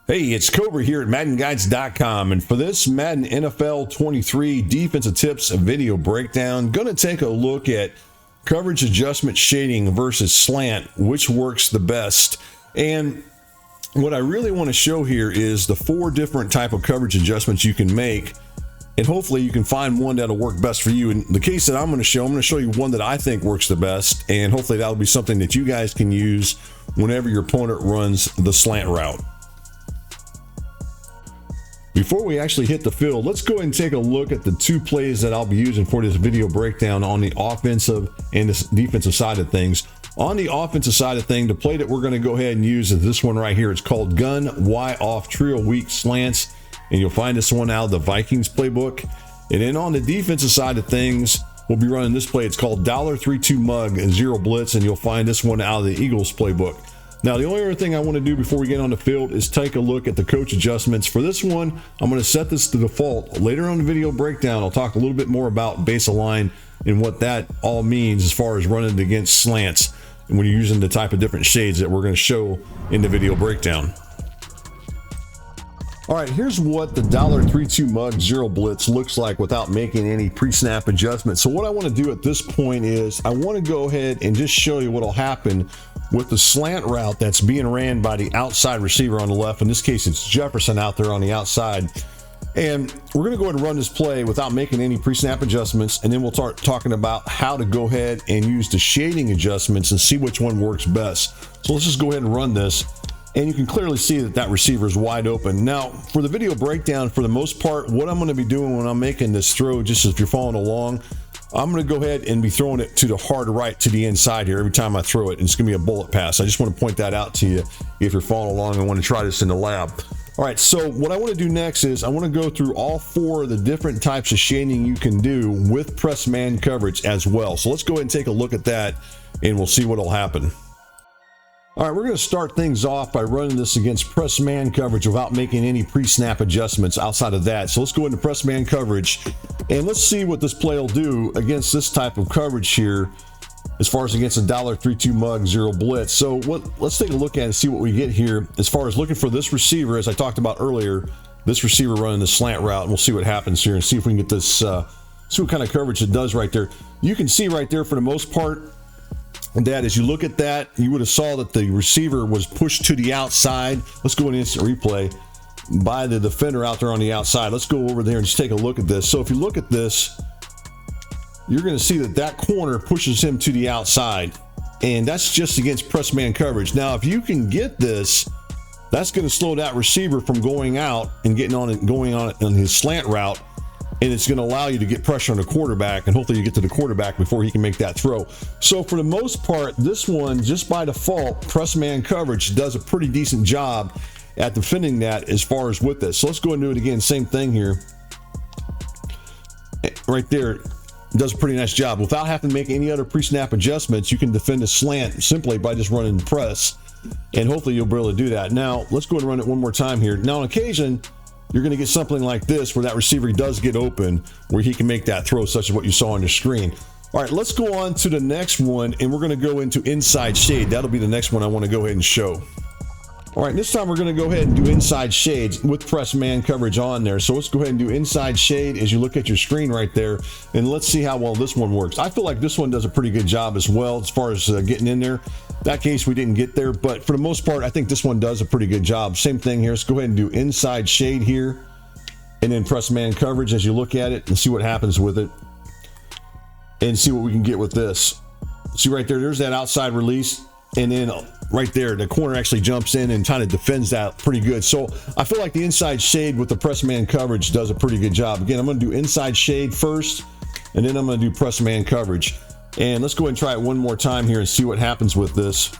Hey, it's Cobra here at MaddenGuides.com, and for this Madden NFL 23 defensive tips video breakdown, going to take a look at coverage adjustment shading versus slant, which works the best. And what I really want to show here is the 4 different type of coverage adjustments you can make, and hopefully you can find one that'll work best for you. In the case that I'm going to show you one that I think works the best, and hopefully that'll be something that you guys can use whenever your opponent runs the slant route. Before we actually hit the field, let's go ahead and take a look at the 2 plays that I'll be using for this video breakdown on the offensive and the defensive side of things. On the offensive side of things, the play that we're going to go ahead and use is this one right here. It's called gun Y off trio weak slants, and you'll find this one out of the Vikings playbook. And then on the defensive side of things, we'll be running this play. It's called $32 mug and 0 blitz, and you'll find this one out of the Eagles playbook. Now, the only other thing I want to do before we get on the field is take a look at the coach adjustments. For this one, I'm going to set this to default. Later on the video breakdown, I'll talk a little bit more about base align and what that all means as far as running against slants and when you're using the type of different shades that we're going to show in the video breakdown. All right, here's what the $32 mug 0 blitz looks like without making any pre-snap adjustments. So what I want to do at this point is I want to go ahead and just show you what will happen with the slant route that's being ran by the outside receiver on the left. In this case, it's Jefferson out there on the outside. And we're going to go ahead and run this play without making any pre-snap adjustments, and then we'll start talking about how to go ahead and use the shading adjustments and see which one works best. So let's just go ahead and run this. And you can clearly see that that receiver is wide open. Now, for the video breakdown, for the most part, what I'm going to be doing when I'm making this throw, just if you're following along, I'm going to go ahead and be throwing it to the hard right to the inside here every time I throw it. And it's going to be a bullet pass. I just want to point that out to you if you're following along and want to try this in the lab. All right, so what I want to do next is I want to go through all 4 of the different types of shading you can do with press man coverage as well. So let's go ahead and take a look at that, and we'll see what will happen. All right, we're going to start things off by running this against press man coverage without making any pre-snap adjustments outside of that. So let's go into press man coverage, and let's see what this play will do against this type of coverage here as far as against a $32 mug 0 blitz. So let's take a look at it and see what we get here as far as looking for this receiver, as I talked about earlier, this receiver running the slant route, and we'll see what happens here and see if we can get this, see what kind of coverage it does right there. You can see right there for the most part, and that as you look at that, you would have saw that the receiver was pushed to the outside. Let's go in instant replay by the defender out there on the outside. Let's go over there and just take a look at this. So if you look at this, you're going to see that that corner pushes him to the outside, and that's just against press man coverage. Now, if you can get this, that's going to slow that receiver from going out and getting on it, going on his slant route. And it's going to allow you to get pressure on the quarterback, and hopefully you get to the quarterback before he can make that throw. So for the most part, this one, just by default, press man coverage does a pretty decent job at defending that as far as with this. So let's go and do it again. Same thing here. Right there, does a pretty nice job. Without having to make any other pre-snap adjustments, you can defend a slant simply by just running press, and hopefully you'll be able to do that. Now, let's go and run it one more time here. Now, on occasion, you're going to get something like this where that receiver does get open, where he can make that throw, such as what you saw on the screen. All right, let's go on to the next one, and we're going to go into inside shade. That'll be the next one I want to go ahead and show. All right, this time we're going to go ahead and do inside shades with press man coverage on there. So let's go ahead and do inside shade as you look at your screen right there, and let's see how well this one works. I feel like this one does a pretty good job as well as far as getting in there. That case, we didn't get there, but for the most part, I think this one does a pretty good job. Same thing here. Let's go ahead and do inside shade here, and then press man coverage as you look at it and see what happens with it, and see what we can get with this. See right there, there's that outside release, and then right there, the corner actually jumps in and kind of defends that pretty good. So I feel like the inside shade with the press man coverage does a pretty good job. Again, I'm going to do inside shade first, and then I'm going to do press man coverage. And let's go ahead and try it one more time here and see what happens with this.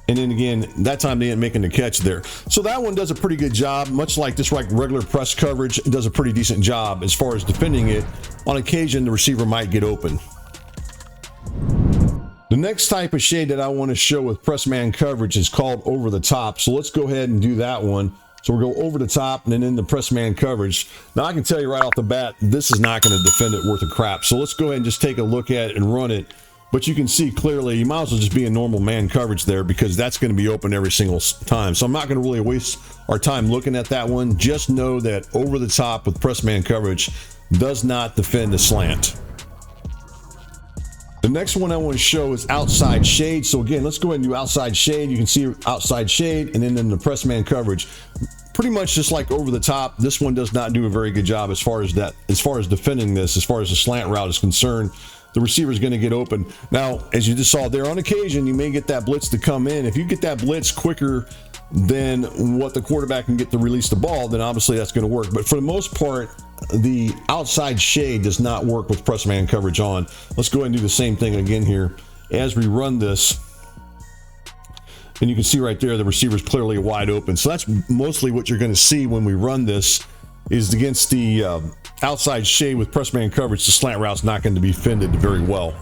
And then again, that time they ain't making the catch there. So that one does a pretty good job, much like this regular press coverage. It does a pretty decent job as far as defending it. On occasion, the receiver might get open. The next type of shade that I want to show with press man coverage is called over the top. So let's go ahead and do that one. So we'll go over the top and then in the press man coverage. Now I can tell you right off the bat, this is not going to defend it worth a crap. So let's go ahead and just take a look at it and run it but you can see clearly you might as well just be in normal man coverage there, because that's going to be open every single time. So I'm not going to really waste our time looking at that one. Just know that over the top with press man coverage does not defend the slant. The next one I want to show is outside shade. So again, let's go ahead and do outside shade. You can see outside shade, and then in the press man coverage, pretty much just like over the top. This one does not do a very good job as far as defending this. As far as the slant route is concerned, the receiver is going to get open. Now, as you just saw there, on occasion you may get that blitz to come in. If you get that blitz quicker than what the quarterback can get to release the ball, then obviously that's going to work. But for the most part, the outside shade does not work with press man coverage on. Let's go ahead and do the same thing again here as we run this. And you can see right there, the receiver is clearly wide open. So that's mostly what you're going to see when we run this, is against the outside shade with press man coverage. The slant route's not going to be defended very well.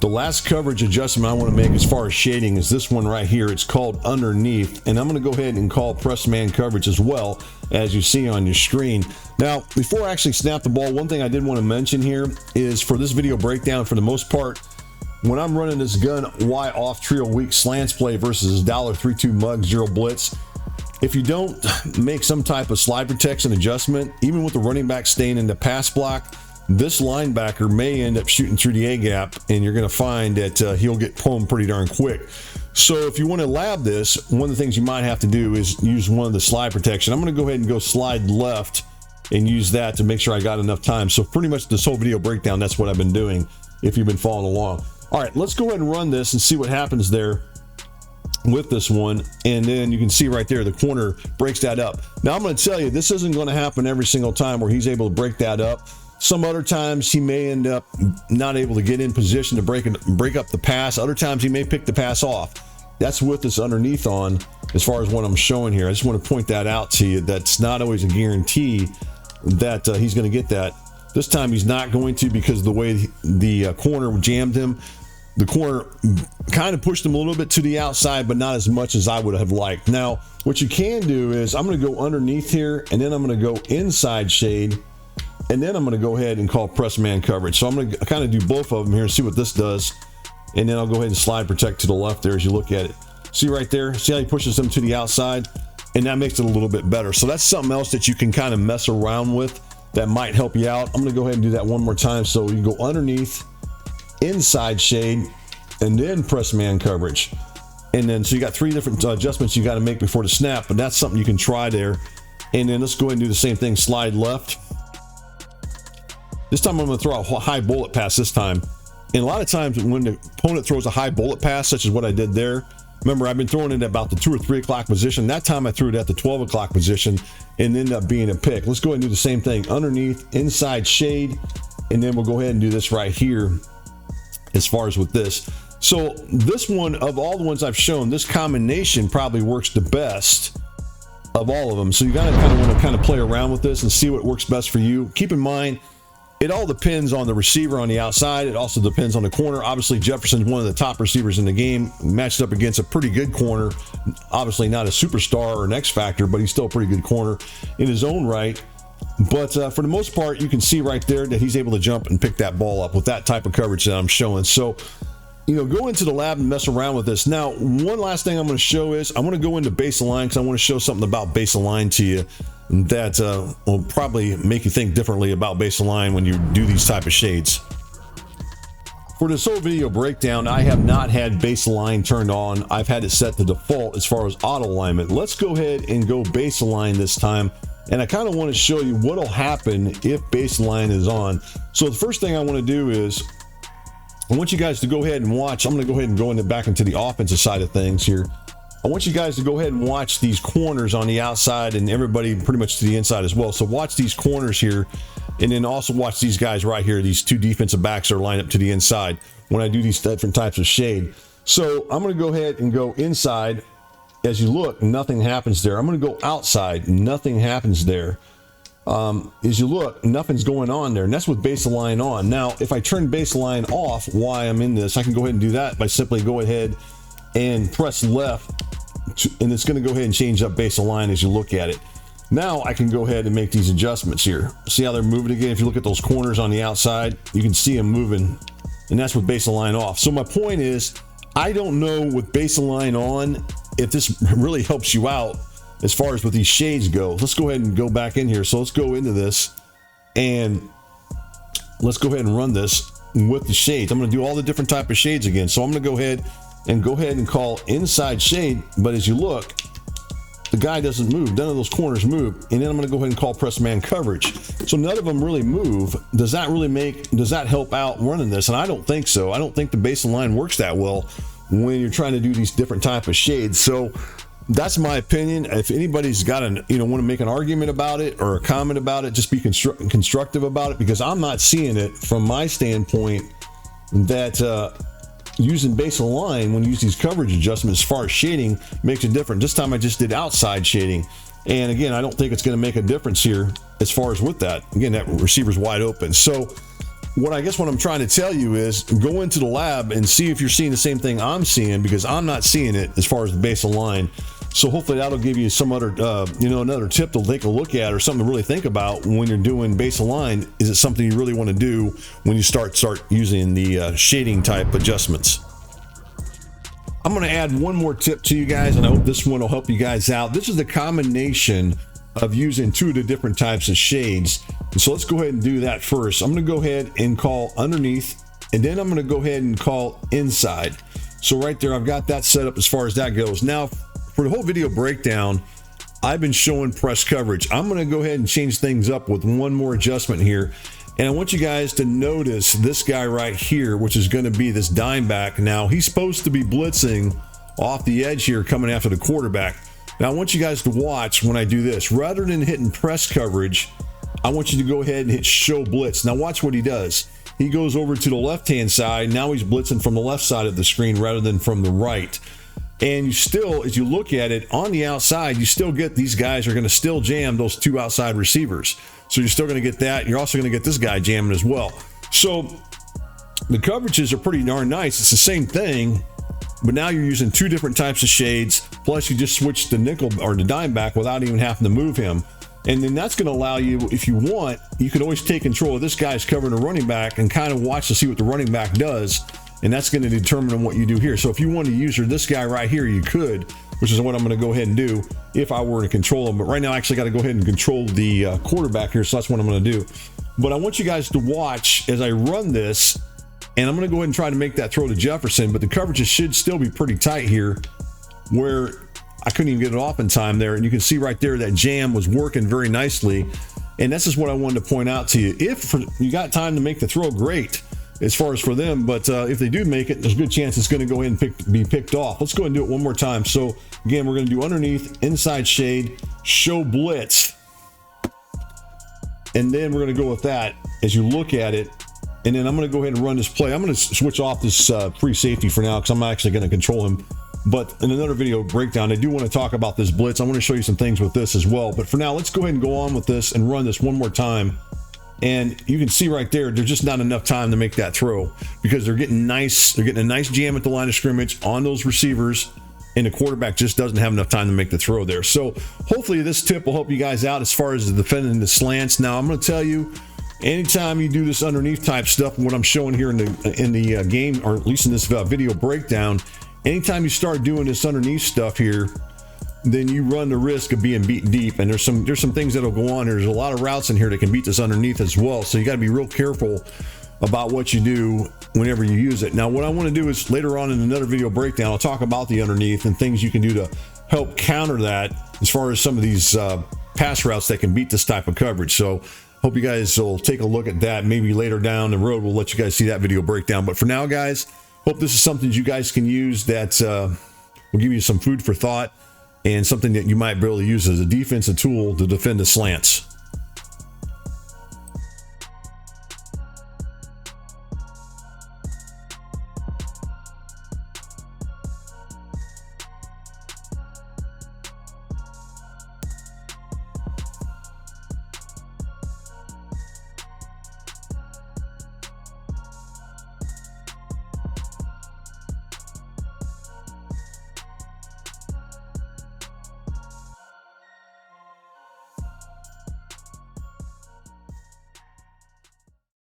The last coverage adjustment I want to make as far as shading is this one right here. It's called underneath, and I'm going to go ahead and call press man coverage as well, as you see on your screen. Now, before I actually snap the ball, one thing I did want to mention here is, for this video breakdown, for the most part, when I'm running this gun Y off trio weak slants play versus $3.2 mug 0 blitz, if you don't make some type of slide protection adjustment, even with the running back staying in the pass block, this linebacker may end up shooting through the A gap, and you're going to find that he'll get home pretty darn quick. So if you want to lab this, one of the things you might have to do is use one of the slide protection. I'm going to go ahead and go slide left and use that to make sure I got enough time. So pretty much this whole video breakdown, that's what I've been doing, if you've been following along. All right, let's go ahead and run this and see what happens there with this one. And then you can see right there, the corner breaks that up. Now I'm going to tell you, this isn't going to happen every single time where he's able to break that up. Some other times he may end up not able to get in position to break up the pass. Other times he may pick the pass off. That's with this underneath on, as far as what I'm showing here. I just want to point that out to you. That's not always a guarantee that he's going to get that. This time he's not going to, because of the way the corner jammed him. The corner kind of pushed him a little bit to the outside, but not as much as I would have liked. Now, what you can do is, I'm going to go underneath here, and then I'm going to go inside shade, and then I'm going to go ahead and call press man coverage. So I'm going to kind of do both of them here and see what this does. And then I'll go ahead and slide protect to the left there as you look at it. See right there? See how he pushes them to the outside? And that makes it a little bit better. So that's something else that you can kind of mess around with that might help you out. I'm going to go ahead and do that one more time. So you go underneath, inside shade, and then press man coverage. And then, so you got 3 different adjustments you got to make before the snap, but that's something you can try there. And then let's go ahead and do the same thing, slide left. This time I'm going to throw a high bullet pass this time. And a lot of times when the opponent throws a high bullet pass, such as what I did there, remember I've been throwing it at about the 2 or 3 o'clock position. That time I threw it at the 12 o'clock position and ended up being a pick. Let's go ahead and do the same thing, underneath, inside shade, and then we'll go ahead and do this right here as far as with this. So this one, of all the ones I've shown, this combination probably works the best of all of them. So you got to kind of want to kind of play around with this and see what works best for you. Keep in mind, it all depends on the receiver on the outside. It also depends on the corner. Obviously, Jefferson's one of the top receivers in the game, matched up against a pretty good corner. Obviously not a superstar or an X factor, but he's still a pretty good corner in his own right. But for the most part, you can see right there that he's able to jump and pick that ball up with that type of coverage that I'm showing. So, you know, go into the lab and mess around with this. Now, one last thing I'm going to show is, I want to go into base align, because I want to show something about base align to you that will probably make you think differently about base align when you do these type of shades. For this whole video breakdown, I have not had base align turned on. I've had it set to default as far as auto alignment. Let's go ahead and go base align this time. And I kind of want to show you what will happen if base align is on. So the first thing I want to do is, I want you guys to go ahead and watch. I'm going to go ahead and go back into the offensive side of things here. I want you guys to go ahead and watch these corners on the outside, and everybody pretty much to the inside as well. So watch these corners here, and then also watch these guys right here. These 2 defensive backs are lined up to the inside when I do these different types of shade. So I'm going to go ahead and go inside. As you look, nothing happens there. I'm going to go outside. Nothing happens there. As you look, nothing's going on there, and that's with base align on. Now, if I turn base align off while I'm in this, I can go ahead and do that by simply go ahead and press left, and it's going to go ahead and change up base align as you look at it. Now I can go ahead and make these adjustments here. See how they're moving again? If you look at those corners on the outside, you can see them moving and that's with base align off. So my point is, I don't know with base align on if this really helps you out as far as with these shades go. Let's go ahead and go back in here. So let's go into this and let's go ahead and run this with the shades. I'm going to do all the different type of shades again. So I'm going to go ahead and call inside shade, but as you look, the guy doesn't move. None of those corners move. And then I'm going to go ahead and call press man coverage. So none of them really move. Does that help out running this? And I don't think so. I don't think the base align works that well when you're trying to do these different type of shades. So that's my opinion. If anybody's got want to make an argument about it or a comment about it, just be constructive about it, because I'm not seeing it from my standpoint that using base align when you use these coverage adjustments as far as shading makes a difference. This time I just did outside shading, and again, I don't think it's going to make a difference here as far as with that. Again, that receiver's wide open. So what I'm trying to tell you is go into the lab and see if you're seeing the same thing I'm seeing, because I'm not seeing it as far as the base align. So hopefully that'll give you some other another tip to take a look at, or something to really think about when you're doing base align. Is it something you really want to do when you start using the shading type adjustments? I'm going to add one more tip to you guys, and I hope this one will help you guys out. This is the combination of using two of the different types of shades. And so let's go ahead and do that first. I'm going to go ahead and call underneath, and then I'm going to go ahead and call inside. So right there, I've got that set up as far as that goes. Now, for the whole video breakdown, I've been showing press coverage. I'm going to go ahead and change things up with one more adjustment here. And I want you guys to notice this guy right here, which is going to be this dime back. Now, he's supposed to be blitzing off the edge here, coming after the quarterback. Now, I want you guys to watch when I do this. Rather than hitting press coverage, I want you to go ahead and hit show blitz. Now, watch what he does. He goes over to the left-hand side. Now he's blitzing from the left side of the screen rather than from the right. And you still, as you look at it on the outside, you still get these guys are going to still jam those two outside receivers. So you're still going to get that. You're also going to get this guy jamming as well. So the coverages are pretty darn nice. It's the same thing, but now you're using two different types of shades. Plus you just switched the nickel or the dime back without even having to move him. And then that's going to allow you, if you want, you can always take control of this guy's covering a running back and kind of watch to see what the running back does. And that's going to determine what you do here. So if you want to use this guy right here, you could, which is what I'm going to go ahead and do if I were to control him. But right now, I actually got to go ahead and control the quarterback here. So that's what I'm going to do. But I want you guys to watch as I run this, and I'm going to go ahead and try to make that throw to Jefferson. But the coverages should still be pretty tight here, where I couldn't even get it off in time there. And you can see right there that jam was working very nicely. And that's just what I wanted to point out to you. If you got time to make the throw, great, as far as for them. But if they do make it, there's a good chance it's going to go ahead and be picked off. Let's go ahead and do it one more time. So again, we're going to do underneath, inside shade, show blitz. And then we're going to go with that as you look at it. And then I'm going to go ahead and run this play. I'm going to switch off this free safety for now, because I'm actually going to control him. But in another video breakdown, I do want to talk about this blitz. I want to show you some things with this as well. But for now, let's go ahead and go on with this and run this one more time. And you can see right there, there's just not enough time to make that throw, because they're getting nice. They're getting a nice jam at the line of scrimmage on those receivers, and the quarterback just doesn't have enough time to make the throw there. So hopefully this tip will help you guys out as far as defending the slants. Now, I'm going to tell you, anytime you do this underneath type stuff, what I'm showing here in the game, or at least in this video breakdown, anytime you start doing this underneath stuff here, then you run the risk of being beat deep. And there's some things that'll go on. There's a lot of routes in here that can beat this underneath as well. So you got to be real careful about what you do whenever you use it. Now, what I want to do is later on in another video breakdown, I'll talk about the underneath and things you can do to help counter that as far as some of these pass routes that can beat this type of coverage. So hope you guys will take a look at that. Maybe later down the road, we'll let you guys see that video breakdown. But for now, guys, hope this is something you guys can use that will give you some food for thought, and something that you might be able to use as a defensive tool to defend the slants.